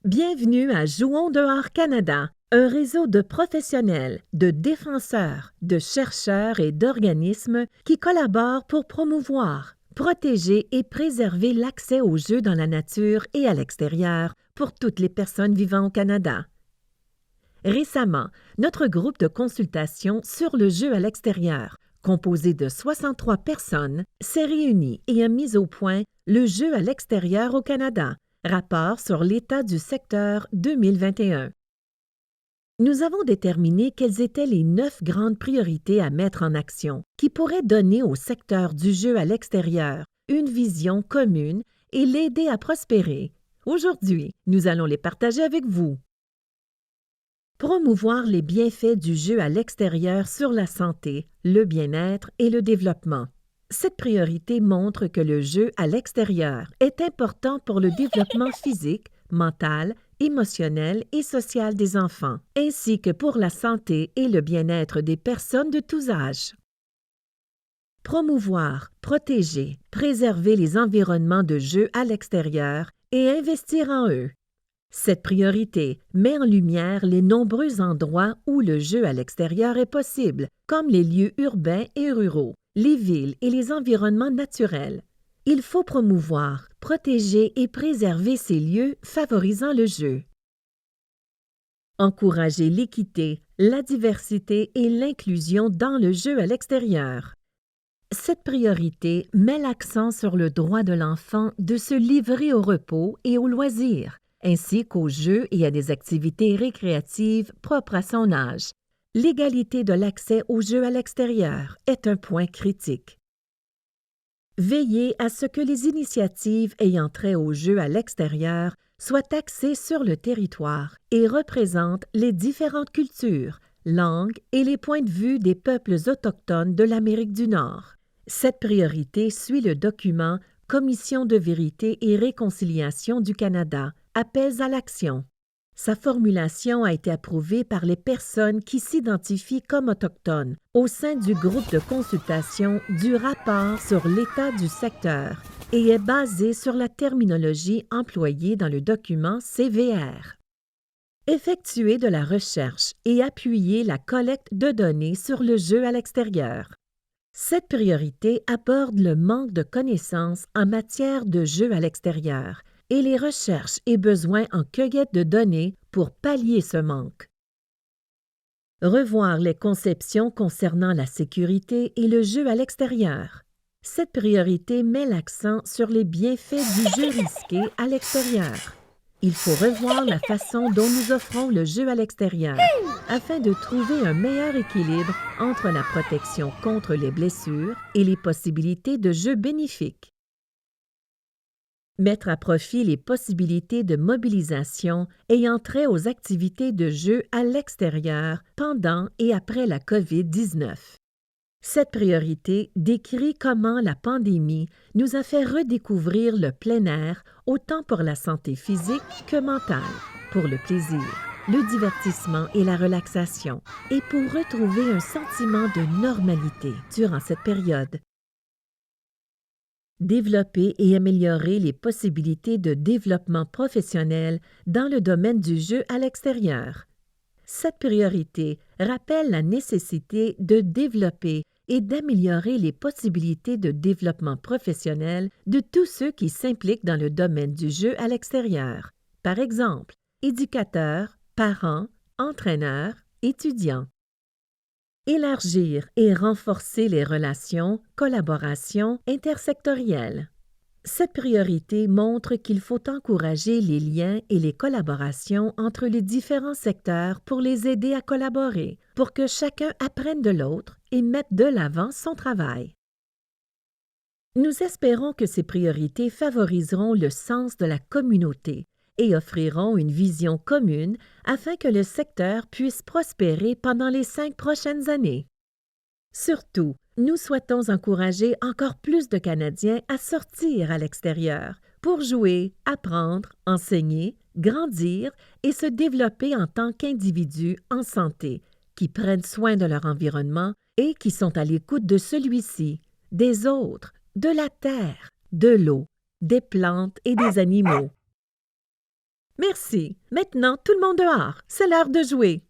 Bienvenue à Jouons dehors Canada, un réseau de professionnels, de défenseurs, de chercheurs et d'organismes qui collaborent pour promouvoir, protéger et préserver l'accès aux jeux dans la nature et à l'extérieur pour toutes les personnes vivant au Canada. Récemment, notre groupe de consultation sur le jeu à l'extérieur, composé de 63 personnes, s'est réuni et a mis au point le jeu à l'extérieur au Canada, rapport sur l'état du secteur 2021. Nous avons déterminé quelles étaient les 9 grandes priorités à mettre en action qui pourraient donner au secteur du jeu à l'extérieur une vision commune et l'aider à prospérer. Aujourd'hui, nous allons les partager avec vous. Promouvoir les bienfaits du jeu à l'extérieur sur la santé, le bien-être et le développement. Cette priorité montre que le jeu à l'extérieur est important pour le développement physique, mental, émotionnel et social des enfants, ainsi que pour la santé et le bien-être des personnes de tous âges. Promouvoir, protéger, préserver les environnements de jeu à l'extérieur et investir en eux. Cette priorité met en lumière les nombreux endroits où le jeu à l'extérieur est possible, comme les lieux urbains et ruraux, les villes et les environnements naturels. Il faut promouvoir, protéger et préserver ces lieux favorisant le jeu. Encourager l'équité, la diversité et l'inclusion dans le jeu à l'extérieur. Cette priorité met l'accent sur le droit de l'enfant de se livrer au repos et aux loisirs, ainsi qu'aux jeux et à des activités récréatives propres à son âge. L'égalité de l'accès aux jeux à l'extérieur est un point critique. Veiller à ce que les initiatives ayant trait aux jeux à l'extérieur soient axées sur le territoire et représentent les différentes cultures, langues et les points de vue des peuples autochtones de l'Amérique du Nord. Cette priorité suit le document Commission de vérité et réconciliation du Canada, appels à l'action. Sa formulation a été approuvée par les personnes qui s'identifient comme autochtones au sein du groupe de consultation du rapport sur l'état du secteur et est basée sur la terminologie employée dans le document CVR. Effectuer de la recherche et appuyer la collecte de données sur le jeu à l'extérieur. Cette priorité aborde le manque de connaissances en matière de jeux à l'extérieur et les recherches et besoins en cueillette de données pour pallier ce manque. Revoir les conceptions concernant la sécurité et le jeu à l'extérieur. Cette priorité met l'accent sur les bienfaits du jeu risqué à l'extérieur. Il faut revoir la façon dont nous offrons le jeu à l'extérieur afin de trouver un meilleur équilibre entre la protection contre les blessures et les possibilités de jeu bénéfiques. Mettre à profit les possibilités de mobilisation ayant trait aux activités de jeu à l'extérieur pendant et après la COVID-19. Cette priorité décrit comment la pandémie nous a fait redécouvrir le plein air autant pour la santé physique que mentale, pour le plaisir, le divertissement et la relaxation, et pour retrouver un sentiment de normalité durant cette période. Développer et améliorer les possibilités de développement professionnel dans le domaine du jeu à l'extérieur. Cette priorité rappelle la nécessité de développer et d'améliorer les possibilités de développement professionnel de tous ceux qui s'impliquent dans le domaine du jeu à l'extérieur. Par exemple, éducateurs, parents, entraîneurs, étudiants. Élargir et renforcer les relations, collaborations intersectorielles. Cette priorité montre qu'il faut encourager les liens et les collaborations entre les différents secteurs pour les aider à collaborer, pour que chacun apprenne de l'autre et mette de l'avant son travail. Nous espérons que ces priorités favoriseront le sens de la communauté et offriront une vision commune afin que le secteur puisse prospérer pendant les 5 prochaines années. Surtout, nous souhaitons encourager encore plus de Canadiens à sortir à l'extérieur pour jouer, apprendre, enseigner, grandir et se développer en tant qu'individus en santé, qui prennent soin de leur environnement et qui sont à l'écoute de celui-ci, des autres, de la terre, de l'eau, des plantes et des animaux. Merci. Maintenant, tout le monde dehors. C'est l'heure de jouer.